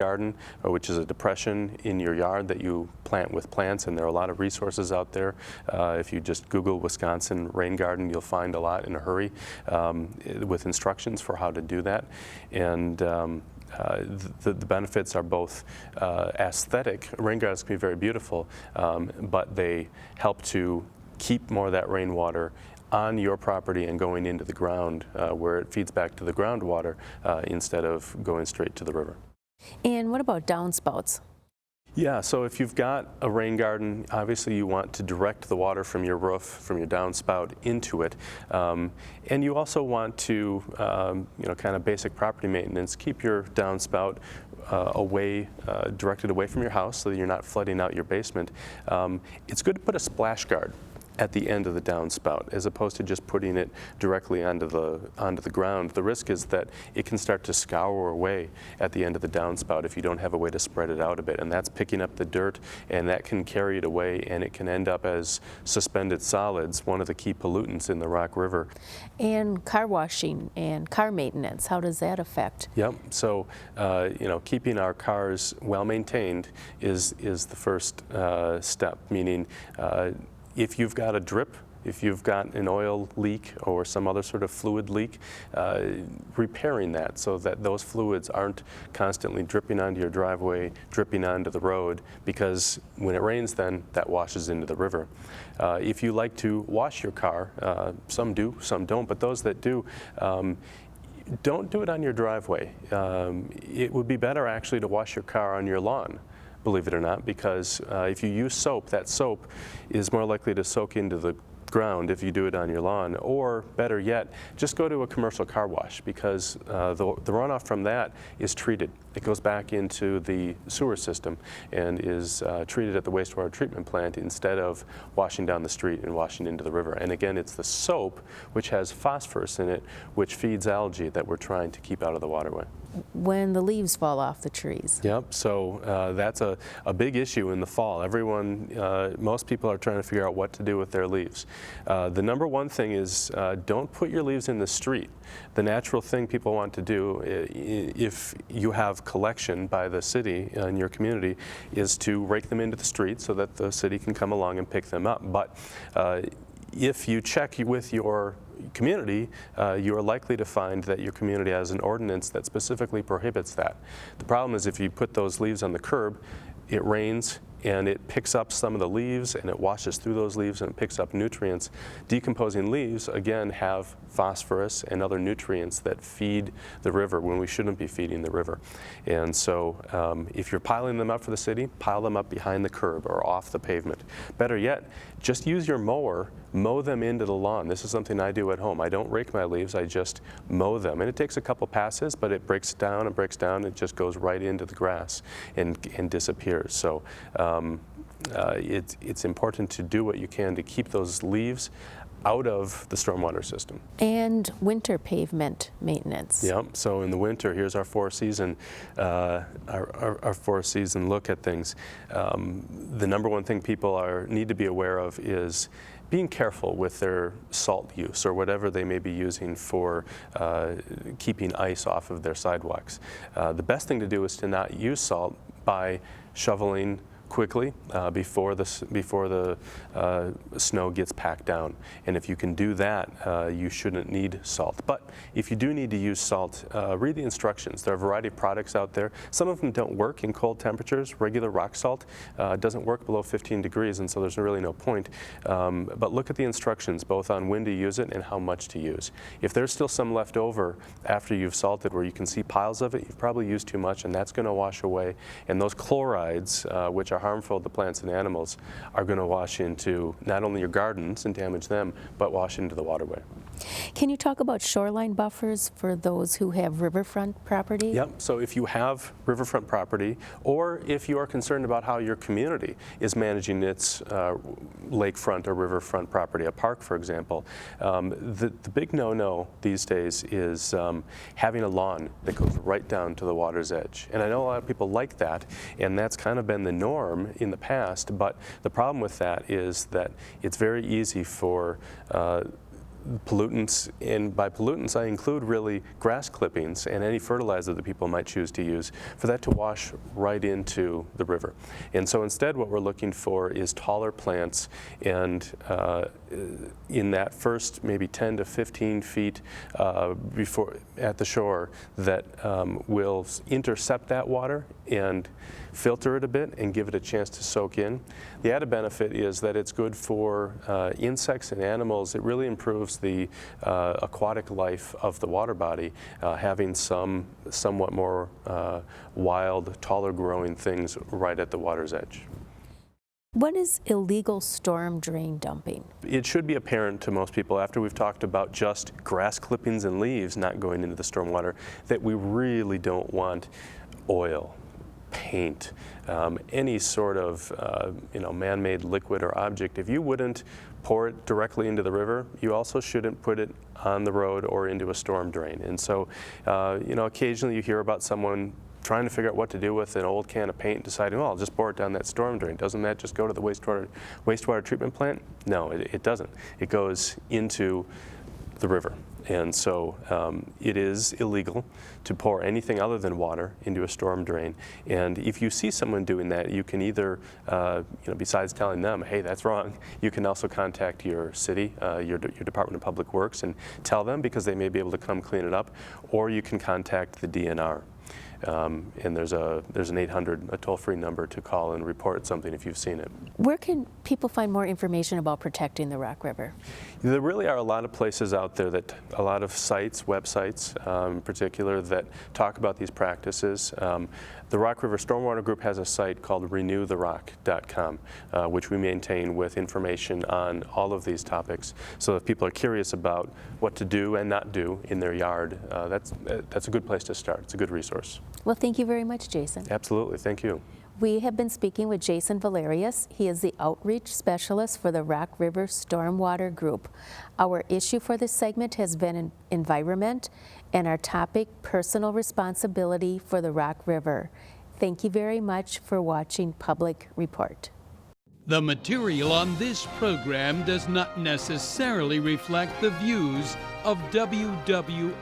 garden, which is a depression in your yard that you plant with plants, and there are a lot of resources out there. If you just Google Wisconsin rain garden, you'll find a lot in a hurry with instructions for how to do that. And the benefits are both aesthetic. Rain gardens can be very beautiful, but they help to keep more of that rainwater on your property and going into the ground where it feeds back to the groundwater instead of going straight to the river. And what about downspouts? Yeah, so if you've got a rain garden, obviously you want to direct the water from your roof, from your downspout into it. And you also want to, kind of basic property maintenance, keep your downspout directed away from your house so that you're not flooding out your basement. It's good to put a splash guard at the end of the downspout, as opposed to just putting it directly onto the ground. The risk is that it can start to scour away at the end of the downspout if you don't have a way to spread it out a bit, and that's picking up the dirt, and that can carry it away, and it can end up as suspended solids, one of the key pollutants in the Rock River. And car washing and car maintenance, how does that affect? Yep. So, keeping our cars well maintained is the first step. Meaning, if you've got a drip, if you've got an oil leak or some other sort of fluid leak, repairing that so that those fluids aren't constantly dripping onto your driveway, dripping onto the road, because when it rains then that washes into the river. If you like to wash your car, some do, some don't, but those that do, don't do it on your driveway. It would be better actually to wash your car on your lawn, believe it or not, because if you use soap, that soap is more likely to soak into the ground if you do it on your lawn, or better yet, just go to a commercial car wash, because the runoff from that is treated. It goes back into the sewer system and is treated at the wastewater treatment plant instead of washing down the street and washing into the river. And again, it's the soap, which has phosphorus in it, which feeds algae that we're trying to keep out of the waterway. When the leaves fall off the trees. Yep, so that's a big issue in the fall. Most people are trying to figure out what to do with their leaves. The number one thing is don't put your leaves in the street. The natural thing people want to do, if you have collection by the city in your community, is to rake them into the street so that the city can come along and pick them up. But if you check with your community, you are likely to find that your community has an ordinance that specifically prohibits that. The problem is if you put those leaves on the curb, it rains and it picks up some of the leaves and it washes through those leaves and it picks up nutrients. Decomposing leaves, again, have phosphorus and other nutrients that feed the river when we shouldn't be feeding the river. And so if you're piling them up for the city, pile them up behind the curb or off the pavement. Better yet, just use your mower, mow them into the lawn. This is something I do at home. I don't rake my leaves, I just mow them. And it takes a couple passes, but it breaks down, it just goes right into the grass and disappears. So it's important to do what you can to keep those leaves out of the stormwater system. And winter pavement maintenance. Yep. So in the winter, here's our four-season look at things. The number one thing people need to be aware of is being careful with their salt use or whatever they may be using for keeping ice off of their sidewalks. The best thing to do is to not use salt by shoveling quickly before the snow gets packed down. And if you can do that, you shouldn't need salt. But if you do need to use salt, read the instructions. There are a variety of products out there. Some of them don't work in cold temperatures. Regular rock salt doesn't work below 15 degrees, and so there's really no point. But look at the instructions, both on when to use it and how much to use. If there's still some left over after you've salted where you can see piles of it, you've probably used too much, and that's going to wash away. And those chlorides, which are harmful to plants and animals, are going to wash into not only your gardens and damage them, but wash into the waterway. Can you talk about shoreline buffers for those who have riverfront property? Yep, so if you have riverfront property, or if you are concerned about how your community is managing its lakefront or riverfront property, a park for example, the big no-no these days is having a lawn that goes right down to the water's edge. And I know a lot of people like that, and that's kind of been the norm in the past, but the problem with that is that it's very easy for pollutants, and by pollutants I include really grass clippings and any fertilizer that people might choose to use, for that to wash right into the river. And so instead what we're looking for is taller plants, and in that first maybe 10 to 15 feet before at the shore, that will intercept that water and filter it a bit and give it a chance to soak in. The added benefit is that it's good for insects and animals. It really improves the aquatic life of the water body, having some somewhat more wild, taller growing things right at the water's edge. What is illegal storm drain dumping? It should be apparent to most people, after we've talked about just grass clippings and leaves not going into the stormwater, that we really don't want oil, paint, any sort of man-made liquid or object. If you wouldn't pour it directly into the river, you also shouldn't put it on the road or into a storm drain. And so, occasionally you hear about someone trying to figure out what to do with an old can of paint and deciding, well, I'll just pour it down that storm drain. Doesn't that just go to the wastewater treatment plant? No, it doesn't. It goes into the river. And so it is illegal to pour anything other than water into a storm drain. And if you see someone doing that, you can either, besides telling them, hey, that's wrong, you can also contact your city, your Department of Public Works, and tell them, because they may be able to come clean it up, or you can contact the DNR. And there's an 800, a toll-free number to call and report something if you've seen it. Where can people find more information about protecting the Rock River? There really are a lot of places out there, a lot of sites, websites in particular, that talk about these practices. The Rock River Stormwater Group has a site called renewtherock.com, which we maintain with information on all of these topics. So if people are curious about what to do and not do in their yard, that's a good place to start. It's a good resource. Well, thank you very much, Jason. Absolutely. Thank you. We have been speaking with Jason Valerius. He is the Outreach Specialist for the Rock River Stormwater Group. Our issue for this segment has been environment, and our topic, personal responsibility for the Rock River. Thank you very much for watching Public Report. The material on this program does not necessarily reflect the views of WWRS.